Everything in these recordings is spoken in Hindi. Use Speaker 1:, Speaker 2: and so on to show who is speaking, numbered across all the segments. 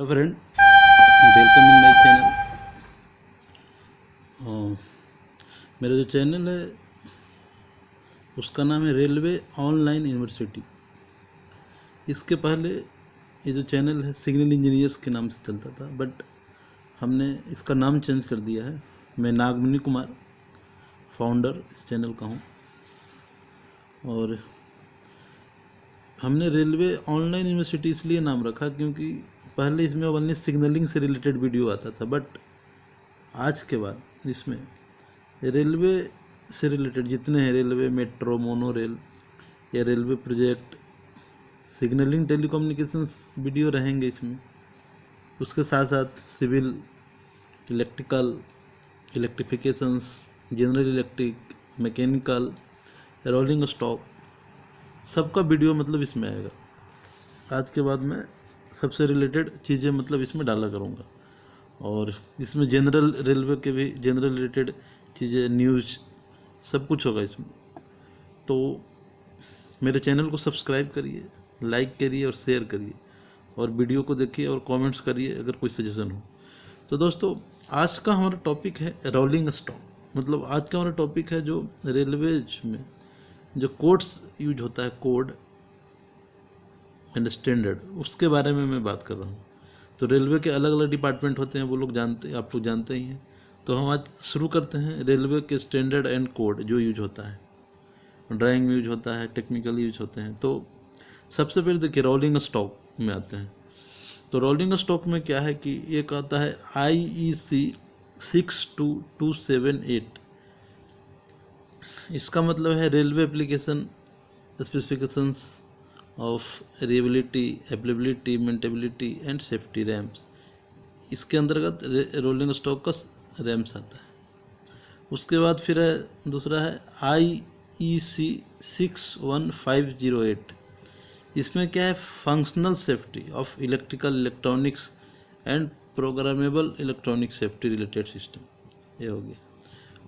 Speaker 1: Hello friend, welcome in my channel. मेरा जो चैनल है उसका नाम है रेलवे ऑनलाइन यूनिवर्सिटी। इसके पहले ये जो चैनल है सिग्नल इंजीनियर्स के नाम से चलता था, बट हमने इसका नाम चेंज कर दिया है। मैं नागमणि कुमार, फाउंडर इस चैनल का हूँ। और हमने रेलवे ऑनलाइन यूनिवर्सिटी इसलिए नाम रखा क्योंकि पहले इसमें ओनली सिग्नलिंग से रिलेटेड वीडियो आता था, बट आज के बाद इसमें रेलवे से रिलेटेड जितने हैं, रेलवे, मेट्रो, मोनो रेल या railway project, signalling, telecommunications video रहेंगे इसमें। उसके साथ साथ civil, electrical, electrifications, general electric, mechanical, rolling stock, सबका वीडियो मतलब इसमें आएगा। आज के बाद मैं सबसे रिलेटेड चीज़ें मतलब इसमें डाला करूँगा। और इसमें जनरल रेलवे के भी जनरल रिलेटेड चीज़ें, न्यूज़, सब कुछ होगा इसमें। तो मेरे चैनल को सब्सक्राइब करिए, लाइक करिए और शेयर करिए, और वीडियो को देखिए और कमेंट्स करिए अगर कोई सजेशन हो। तो दोस्तों, आज का हमारा टॉपिक है रोलिंग स्टॉक। मतलब आज का हमारा टॉपिक है जो रेलवेज में जो कोड्स यूज होता है, कोड एंड स्टैंडर्ड, उसके बारे में मैं बात कर रहा हूँ। तो रेलवे के अलग अलग डिपार्टमेंट होते हैं, वो लोग जानते, आप लोग जानते ही हैं। तो हम आज शुरू करते हैं रेलवे के स्टैंडर्ड एंड कोड जो यूज होता है, ड्राइंग में यूज होता है, टेक्निकल यूज होते हैं। तो सबसे पहले देखिए रोलिंग स्टॉक में आते हैं। तो रोलिंग स्टॉक में क्या है कि एक आता है IEC 62278। इसका मतलब है railway application specifications of reliability, availability, maintainability and safety RAMS. इसके अंतर्गत रोलिंग स्टॉक का रैम्स आता है। उसके बाद फिर है दूसरा है IEC 61508। इसमें क्या है, functional safety of electrical, electronics and programmable electronic safety related system, ये हो गया।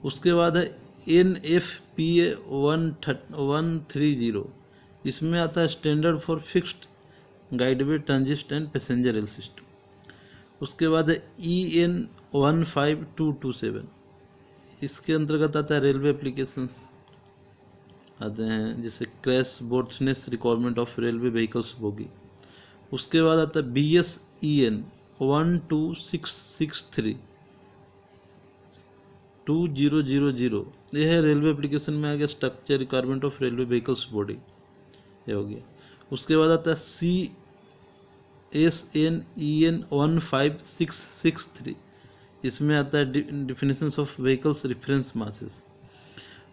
Speaker 1: उसके बाद है NFPA 130। इसमें आता है standard for fixed guideway transit and passenger rail system. उसके बाद है EN 15227। इसके अंतर्गत आता है रेलवे एप्लीकेशंस आते हैं, जैसे crashworthiness requirement of railway vehicles bogie. उसके बाद आता है BSEN 12663 2000। यह है रेलवे एप्लीकेशन में आ गया, structure requirement of railway vehicles body, ये हो गया। उसके बाद आता है CSNEN 15663। इसमें आता है definitions of vehicles reference masses.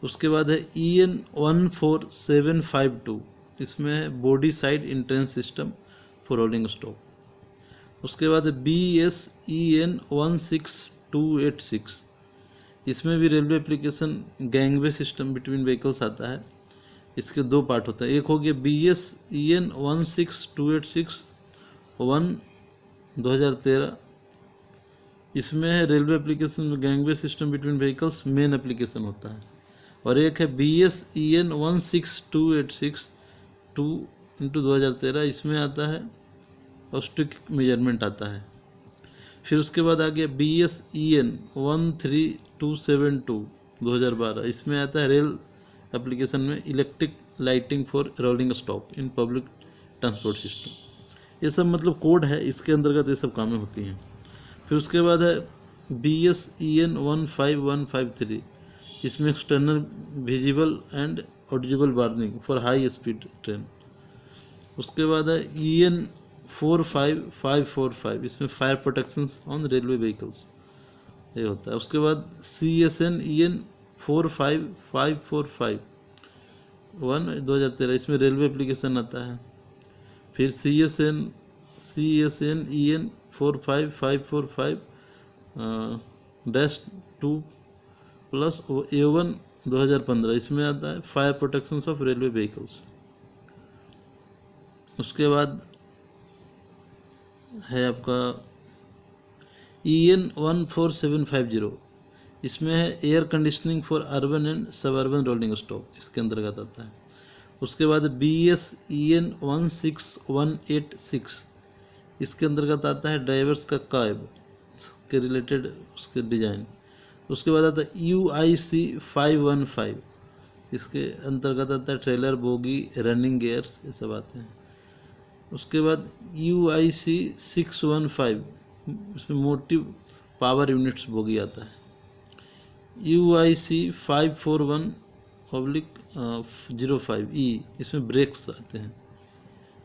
Speaker 1: उसके बाद है EN 14752। इसमें है body side entrance system for rolling stock. उसके बाद है BSEN 16286। इसमें भी railway application gangway system between vehicles आता है। इसके दो पार्ट होता है, एक हो गया BSEN 16286-1 2013। इसमें है रेलवे एप्लीकेशन में gangway system between vehicles main application होता है। और एक है BSEN 16286-2 2013। इसमें आता है ऑस्टिक मेजरमेंट आता है। फिर उसके बाद आ गया BSEN 13272 2012। इसमें आता है रेल एप्लीकेशन में electric lighting for rolling stock in public transport system. ये सब मतलब कोड है, इसके अंतर्गत ये सब कामें होती हैं। फिर उसके बाद है BSEN 15153। इसमें external visible and audible warning for high speed train. उसके बाद है EN 45545। इसमें fire protections on railway vehicles, ये होता है। उसके बाद CSNEN 45545-1 2013। इसमें रेलवे एप्लीकेशन आता है। फिर CSNEN 45545-2+A1 2015। इसमें आता है fire protections of railway vehicles. उसके बाद है आपका EN 14750। इसमें है air conditioning for urban and suburban rolling stock, इसके अंतर्गत आता है। उसके बाद BSEN 16186। इसके अंतर्गत आता है ड्राइवर्स का कैब के रिलेटेड उसके डिज़ाइन। उसके बाद आता है UIC 515, इसके अंतर्गत आता है ट्रेलर, बोगी, रनिंग गियर्स, ये सब आते हैं। उसके बाद UIC 615, इसमें मोटिव पावर यूनिट्स बोगी आता है। UIC 541/05E, इसमें ब्रेक्स आते हैं।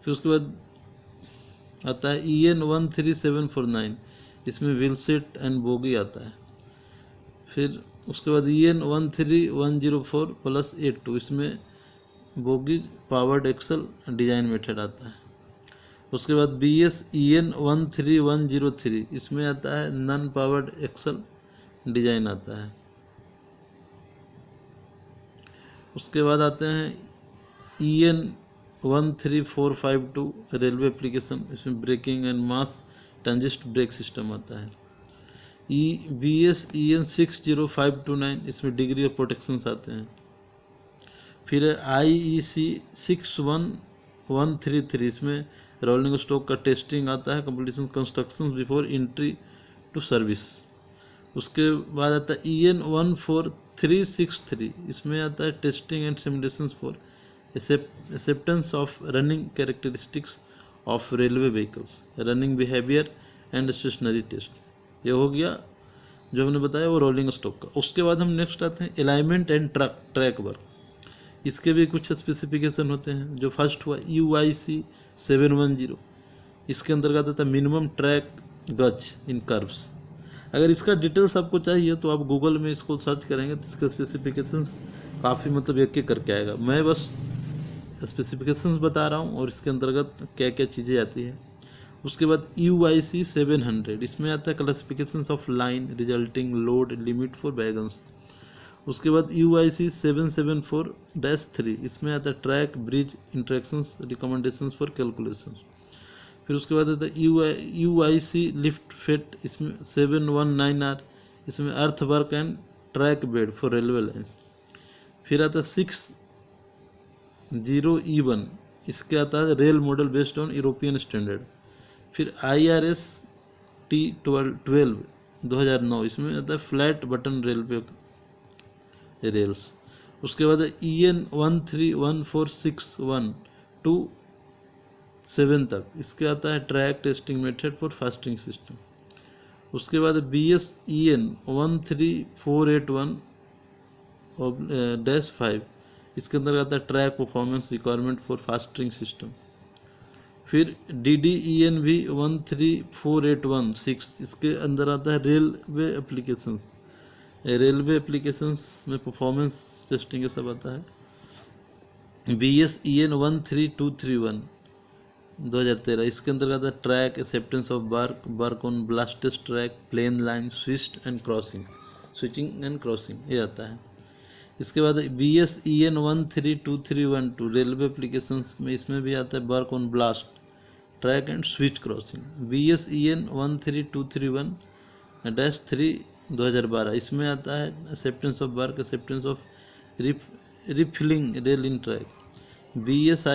Speaker 1: फिर उसके बाद आता है EN 13749, इसमें व्हील सेट एंड बोगी आता है। फिर उसके बाद EN 13104+82, इसमें bogie powered axle design method आता है। उसके बाद BS EN 13103, इसमें आता है नॉन पावर्ड एक्सल डिजाइन आता है। उसके बाद आते हैं EN 13452 रेलवे एप्लीकेशन, इसमें braking and mass transit brake system आता है। BS EN 60529, इसमें डिग्री ऑफ प्रोटेक्शन आते हैं। फिर IEC 61133, इसमें रोलिंग स्टॉक का टेस्टिंग आता है, completion construction before entry to service. उसके बाद आता है EN 14363, इसमें आता है testing and simulations for acceptance of running characteristics of railway vehicles, running behaviour and stationary test. ये हो गया जो हमने बताया वो रोलिंग स्टॉक का। उसके बाद हम नेक्स्ट आते हैं अलाइनमेंट एंड ट्रैक वर्क। इसके भी कुछ स्पेसिफिकेशन होते हैं। जो फर्स्ट हुआ UIC 710, इसके अंतर्गत आता है मिनिमम ट्रैक गज इन कर्व्स। अगर इसका डिटेल्स आपको चाहिए तो आप गूगल में इसको सर्च करेंगे तो इसके स्पेसिफिकेशंस काफ़ी मतलब एक एक करके आएगा। मैं बस स्पेसिफिकेशंस बता रहा हूँ और इसके अंतर्गत क्या क्या चीज़ें आती हैं। उसके बाद UIC 700, इसमें आता है classifications of line resulting load limit for wagons. उसके बाद UIC 774-3, इसमें आता है track bridge interactions recommendations for calculation. फिर उसके बाद आता है UIC लिफ्ट फेट, इसमें 719R, इसमें अर्थ work and track bed for railway lines. फिर आता है 60E1, इसके आता है rail model based on European standard. फिर IRS T12 2009, इसमें आता है फ्लैट बटन रेलवे रेल्स। उसके बाद EN 13146 to 7 तक, इसके आता है track testing method for fasting system. उसके बाद BS EN 13481-5, इसके अंदर आता है track performance requirement for fasting system. फिर DDEN भी 13481-6, इसके अंदर आता है रेलवे एप्लीकेशंस। रेलवे एप्लीकेशंस में परफॉर्मेंस टेस्टिंग ये सब आता है। BS EN 13231 2013, इसके अंतर्गत आता है track acceptance of work on ballasted track, plain line, switching and crossing, ये आता है। इसके बाद BS EN 13231 रेलवे एप्लीकेशंस में, इसमें भी आता है work on blast track and switch crossing. BS EN 13231-3 2012, इसमें आता है acceptance of work, acceptance of refilling rail in track. BS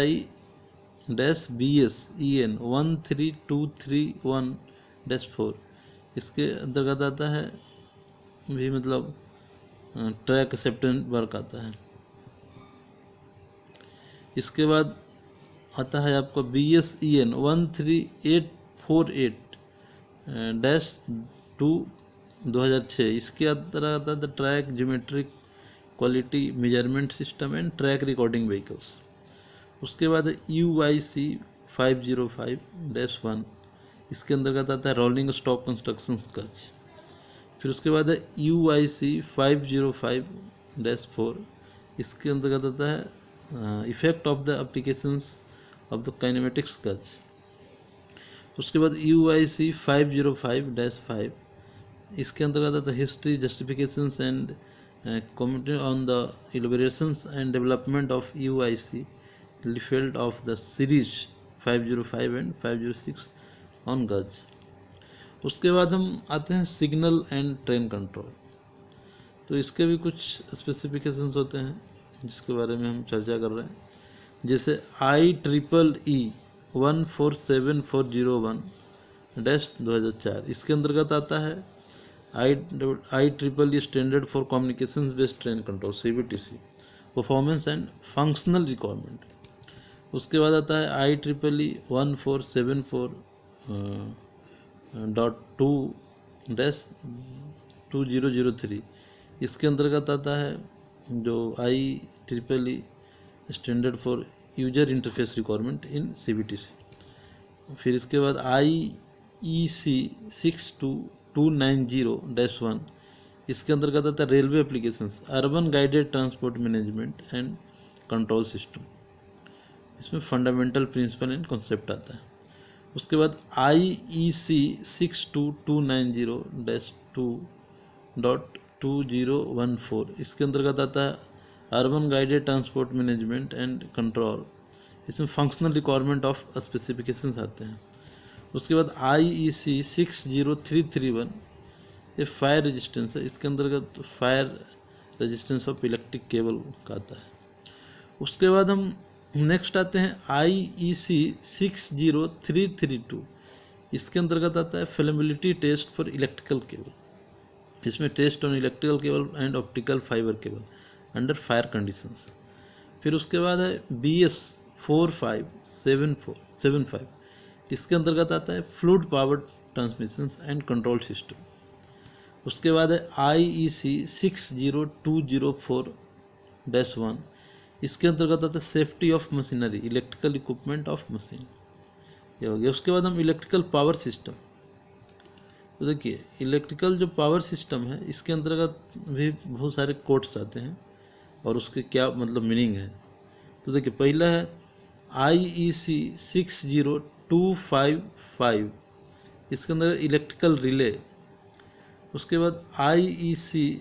Speaker 1: EN 13231-4, इसके अंतर्गत आता है भी मतलब ट्रैक एक्सेप्टेंस वर्क आता है। इसके बाद आता है आपको BS EN 13848-2 2006, इसके अंदर आता है track geometric quality measurement system and track recording vehicles. उसके बाद UIC 505-1, इसके अंतर्गत आता है रोलिंग स्टॉक कंस्ट्रक्शन स्केच। फिर उसके बाद है UIC 505-4, इसके अंतर्गत आता है effect of the applications of the kinematic sketch. उसके बाद UIC 505-5, इसके अंतर्गत आता है history, justifications and commentary on the elaborations and development of UIC Liefeld of the series 505 and 506 on gauge। उसके बाद हम आते हैं सिग्नल एंड ट्रेन कंट्रोल। तो इसके भी कुछ स्पेसिफिकेशंस होते हैं जिसके बारे में हम चर्चा कर रहे हैं। जैसे IEEE 147-401 2004। इसके अंतर्गत आता है IEEE standard for communication based train control CBTC, performance and functional requirement. उसके बाद आता है IEEE 1474.2-2003। इसके अंतर्गत आता है जो IEEE standard for user interface requirement in CBTC। फिर इसके बाद IEC 62290-1। इसके अंतर्गत आता है railway applications, urban guided transport management and control system. इसमें फंडामेंटल प्रिंसिपल एंड कॉन्सेप्ट आता है। उसके बाद IEC 62290-2.2014। इसके अंतर्गत आता है urban guided transport management and control. इसमें फंक्शनल रिक्वायरमेंट ऑफ स्पेसिफिकेशंस आते हैं। उसके बाद IEC 60331, ये फायर रेजिस्टेंस है। इसके अंतर्गत fire resistance of electric cable का आता है। उसके बाद हम नेक्स्ट आते हैं IEC 60332। इसके अंतर्गत आता है flammability test for electrical cable. इसमें test on electrical cable and optical fibre cable under fire conditions. फिर उसके बाद है BS 4575। इसके अंतर्गत आता है fluid power transmissions and control system. उसके बाद है IEC 60204-1। इसके अंतर्गत आता है safety of machinery, electrical equipment of machine, ये हो गया। उसके बाद हम इलेक्ट्रिकल पावर सिस्टम, तो देखिए इलेक्ट्रिकल जो पावर सिस्टम है इसके अंतर्गत भी बहुत सारे कोड्स आते हैं और उसके क्या मतलब मीनिंग है। तो देखिए पहला है IEC 60255। इसके अंदर इलेक्ट्रिकल रिले। उसके बाद IEC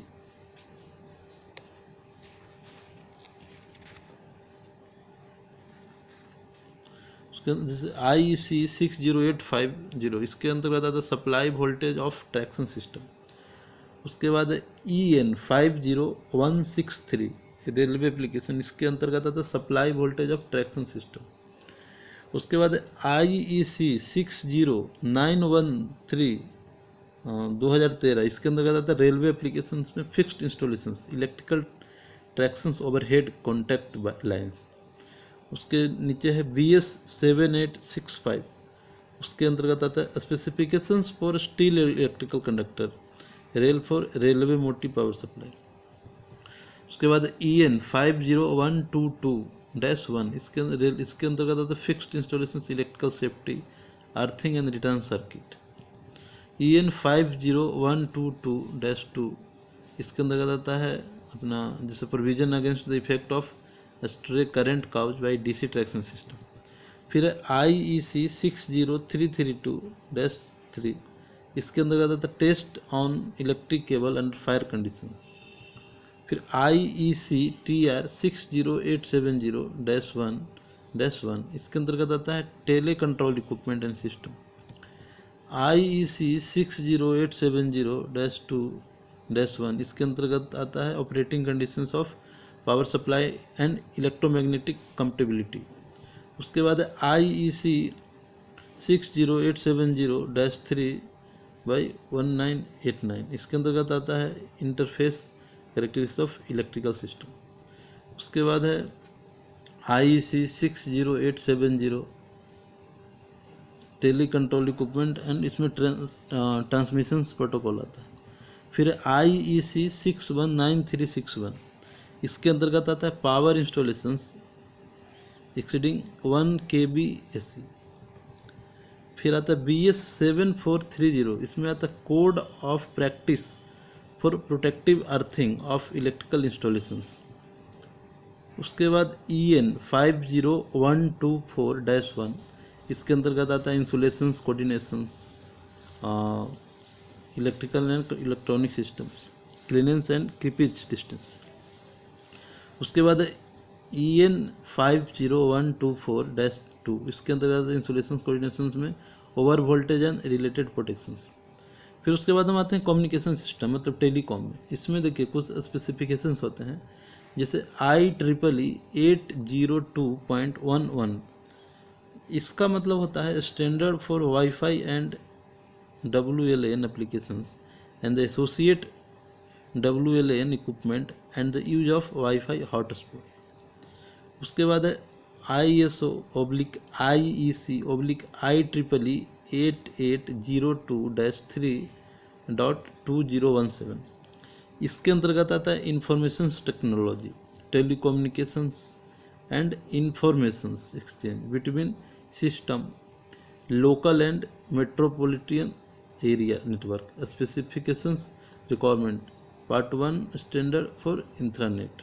Speaker 1: जैसे IEC 60850। इसके अंतर्गत आता है supply voltage of traction system. उसके बाद EN 50163 रेलवे एप्लीकेशन। इसके अंतर्गत आता है supply voltage of traction system. उसके बाद IEC 60913 2013। इसके अंतर्गत आता है रेलवे एप्लीकेशंस में fixed installations, electrical tractions overhead contact lines. उसके नीचे है BS 7865। उसके अंतर्गत आता है specifications for steel electrical conductor rail for railway motive power supply. उसके बाद EN 50122-1। इसके अंतर्गत आता है fixed installations, electrical safety, earthing and return circuit. EN 50122-2। इसके अंतर्गत आता है अपना जैसे provision against the effect of stray current caused by DC traction system. फिर IEC 60332-3। इसके अंतर्गत आता है test on electric cable under fire conditions. फिर IEC TR 60870-1। इसके अंतर्गत आता है tele control equipment and system. IEC 60870-2-1। इसके अंतर्गत आता है operating conditions of power supply and electromagnetic compatibility. उसके बाद IEC 60870-3/1989। इसके अंतर्गत आता है interface characteristics of electrical system. उसके बाद है IEC 60870 tele control equipment and इसमें ट्रांसमिशंस प्रोटोकॉल आता है। फिर IEC 619361। इसके अंतर्गत आता है पावर इंस्टॉलेशंस एक्सीडिंग 1 kVAC। फिर आता है BS 7430। इसमें आता है code of practice for protective earthing of electrical installations. उसके बाद EN 50124-1। इसके अंतर्गत आता है insulations coordinations, electrical and electronic systems, clearance and creepage distance. उसके बाद EN 50124-2। इसके अंतर्गत इंसुलेशंस कोऑर्डिनेशंस में over voltage and related protections. फिर उसके बाद हम आते हैं कम्युनिकेशन सिस्टम मतलब टेलीकॉम में। इसमें देखिए कुछ स्पेसिफिकेशंस होते हैं जैसे IEEE 802.11। इसका मतलब होता है standard for wifi and WLAN applications and the associate WLAN equipment and the use of Wi-Fi hotspot. उसके बाद है ISO/IEC/IEEE 8802-3.2017। इसके अंतर्गत आता है information technology, telecommunications and informations exchange between system, local and metropolitan area network, specifications requirement, part 1 standard for intranet.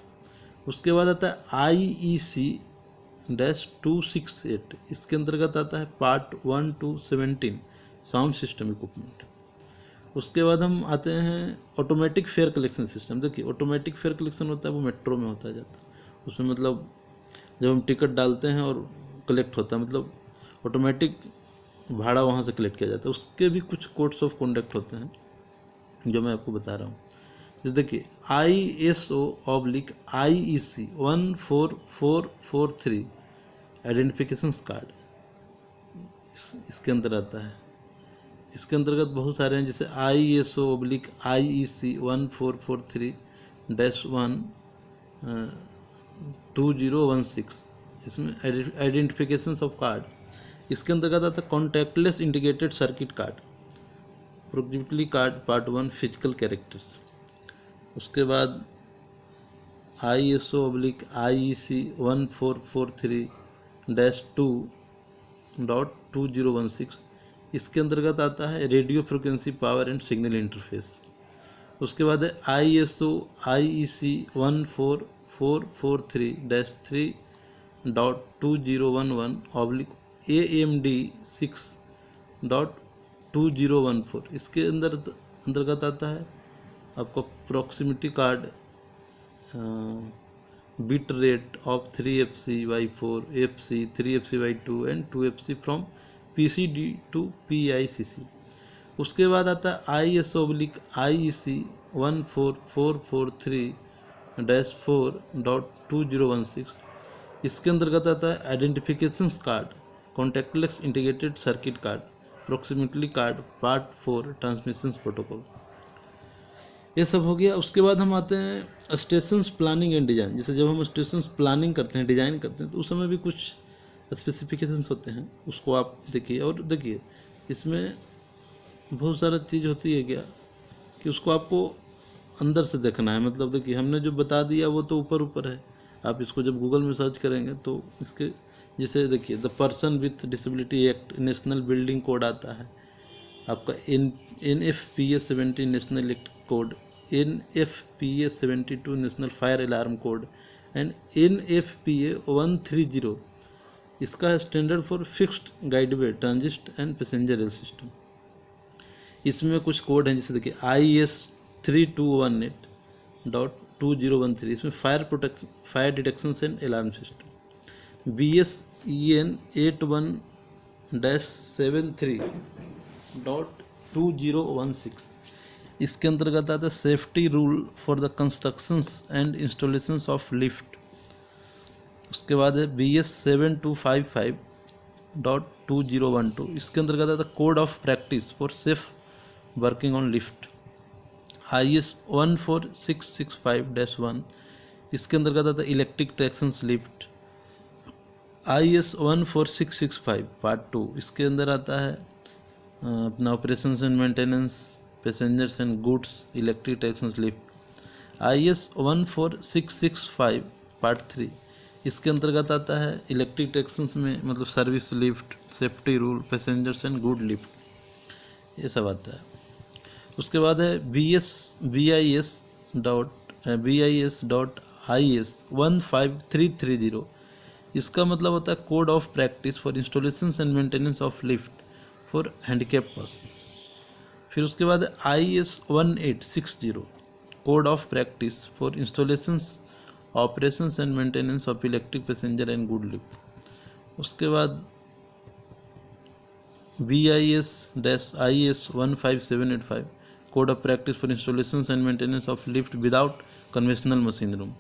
Speaker 1: उसके बाद आता है IEC-268, इसके अंतर्गत आता है part 1 to 17 sound system equipment. उसके बाद हम आते हैं ऑटोमेटिक फेयर कलेक्शन सिस्टम। देखिए ऑटोमेटिक फेयर कलेक्शन होता है वो मेट्रो में होता जाता है, उसमें मतलब जब हम टिकट डालते हैं और कलेक्ट होता है, मतलब ऑटोमेटिक भाड़ा वहाँ से कलेक्ट किया जाता है। उसके भी कुछ कोड्स ऑफ कॉन्डक्ट होते हैं जो मैं आपको बता रहा हूँ। जैसे देखिए ISO/IEC 14443 आइडेंटिफिकेशन कार्ड इसके अंदर आता है। इसके अंतर्गत बहुत सारे हैं, जैसे ISO/IEC 1443-1 इसमें आइडेंटिफिकेशन ऑफ कार्ड। इसके अंतर्गत आता है contactless integrated circuit card, proximity card part 1 physical characters. उसके बाद ISO/IEC 1443-2.2016, इसके अंतर्गत आता है radio frequency power and signal interface. उसके बाद है ISO/IEC 14443-3.2011/AMD 6.2014। इसके अंतर्गत आता है आपका proximity card, bit rate of 3FC/4, FC, 3FC/2 and 2FC from PCD to PICC। उसके बाद आता है ISO/IEC 14443-4.2016, इसके अंतर्गत आता है identification card, contactless integrated circuit card, proximity card part 4 transmission protocol. ये सब हो गया। उसके बाद हम आते हैं स्टेशंस प्लानिंग एंड डिज़ाइन। जैसे जब हम स्टेशंस प्लानिंग करते हैं, डिज़ाइन करते हैं, तो उस समय भी कुछ स्पेसिफिकेशंस होते हैं, उसको आप देखिए। और देखिए इसमें बहुत सारा चीज़ होती है क्या कि उसको आपको अंदर से देखना है। मतलब देखिए हमने जो बता दिया वो तो ऊपर ऊपर है, आप इसको जब गूगल में सर्च करेंगे तो इसके जैसे देखिए the person with disability act, national building code आता है आपका, NFPA 70 national electric code, NFPA 72 national fire alarm code and NFPA 130 इसका है standard for fixed guideway transit and passenger rail system. इसमें कुछ कोड हैं, जैसे देखिए IS 3218.2013, इसमें fire detection and alarm system. BSEN 81-73.2016, इसके अंतर्गत आता है safety rule for the constructions and installations of lift. उसके बाद है BS 7255.2012, इसके अंतर्गत आता है code of practice for safe working on lift. IS 14665-1, इसके अंतर्गत आता है electric tractions lift. IS 14665 part 2, इसके अंदर आता है अपना operations and maintenance, passengers and goods, electric tractions lift. IS 14665 part 3, इसके अंतर्गत आता है इलेक्ट्रिक ट्रैक्शंस में मतलब service lift, safety rule, passengers and good lift, ये सब आता है। उसके बाद है BIS.IS 15330, इसका मतलब होता है code of practice for installations and maintenance of lift for handicap persons. फिर उसके बाद है IS 1860, code of practice for installations, operations and maintenance of electric passenger and good lift. उसके बाद BIS-IS 15785, code of practice for installations and maintenance of lift without conventional machine room.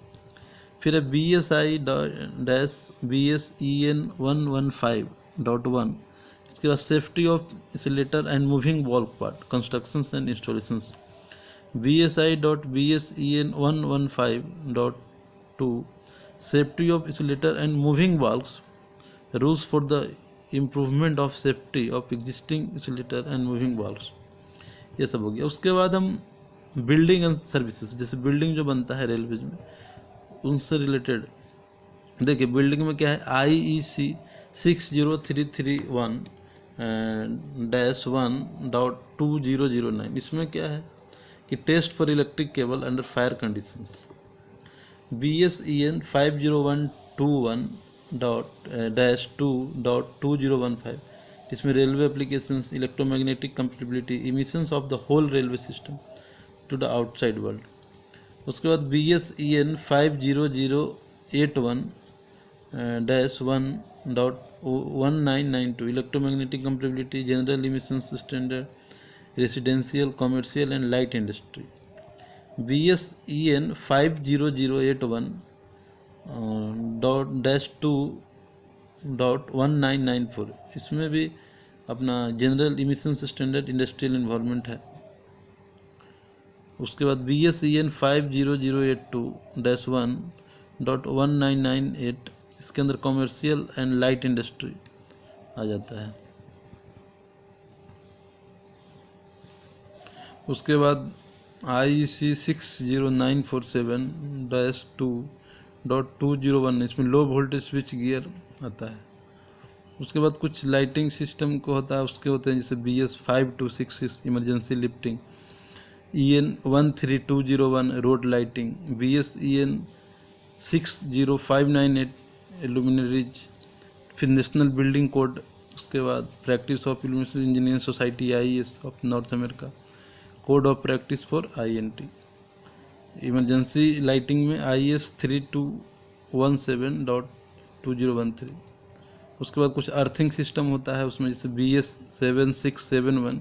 Speaker 1: फिर है BSI-BSEN 115.1, इसके उसके बाद safety of insulator and moving valve part constructions and installations BSI.BS.EN115.2 safety of insulator and moving valves rules for the improvement of safety of existing insulator and moving valves, ये सब हो गया। उसके बाद हम बिल्डिंग एंड सर्विसेज, जैसे बिल्डिंग जो बनता है रेलवेज में उनसे रिलेटेड देखिए, बिल्डिंग में क्या है IEC 60331-1.2009, इसमें क्या है कि test for electric cable under fire conditions. BSEN 50121-2.2015, इसमें railway applications, electromagnetic compatibility, emissions of the whole railway system to the outside world. उसके बाद BSEN 50081-1.1992 electromagnetic compatibility, general emissions standard, residential, commercial and light industry. BSEN 50081-2.1994, इसमें भी अपना general emissions standard, industrial environment है। उसके बाद BSEN 50082-1.1998, इसके अंदर कमर्शियल एंड लाइट इंडस्ट्री आ जाता है। उसके बाद IEC 60947-2.2019, इसमें लो वोल्टेज स्विच गियर आता है। उसके बाद कुछ लाइटिंग सिस्टम को होता है, उसके होते हैं जैसे BS 5266 emergency lifting, EN 13201 road lighting, BSEN 60598 luminaries, फिर नेशनल बिल्डिंग कोड। उसके बाद practice of illumination engineering society IES of north America, code of practice for INT। Emergency lighting में IS 3217.2013। उसके बाद कुछ अर्थिंग सिस्टम होता है उसमें, जैसे BS 7671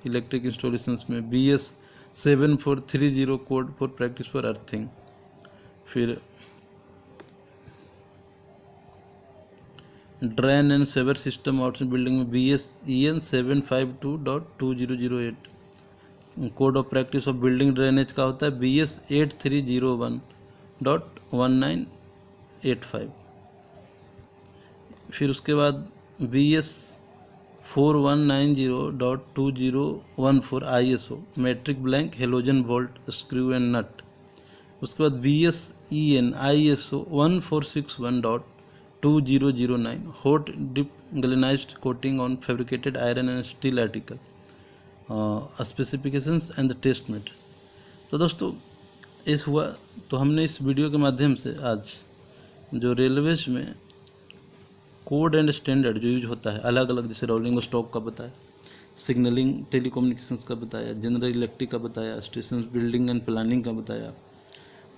Speaker 1: इलेक्ट्रिक इंस्टॉलेशंस में, BS 7430 code for practice for earthing. फिर drain and sewer system outside building में BSEN 752.2008 code of practice of building drainage का होता है BS 8301.1985। फिर उसके बाद BS 4190.2014 ISO metric blank halogen bolt screw and nut. उसके बाद BSEN ISO 1461.2009 hot dip galvanised coating on fabricated iron and steel article specifications and the test met. तो दोस्तों इस हुआ, तो हमने इस वीडियो के माध्यम से आज जो रेलवेज में कोड एंड स्टैंडर्ड जो यूज होता है अलग अलग, जैसे रोलिंग स्टॉक का बताया, सिग्नलिंग टेलीकम्युनिकेशंस का बताया, जनरल इलेक्ट्रिक का बताया, स्टेशन बिल्डिंग एंड प्लानिंग का बताया,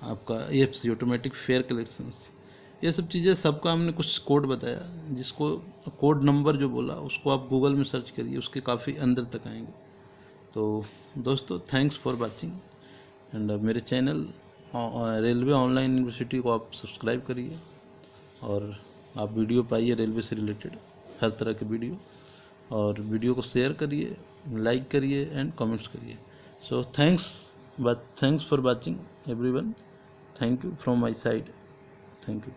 Speaker 1: आपका AFC ऑटोमेटिक फेयर कलेक्शंस, ये सब चीज़ें सबका हमने कुछ कोड बताया, जिसको कोड नंबर जो बोला उसको आप गूगल में सर्च करिए, उसके काफ़ी अंदर तक आएंगे। तो दोस्तों थैंक्स फॉर वाचिंग एंड मेरे चैनल रेलवे ऑनलाइन यूनिवर्सिटी को आप सब्सक्राइब करिए और आप वीडियो पाइए रेलवे से रिलेटेड हर तरह के वीडियो, और वीडियो को शेयर करिए, लाइक करिए एंड कमेंट्स करिए। So thanks for watching everyone, thank you from my side, thank you.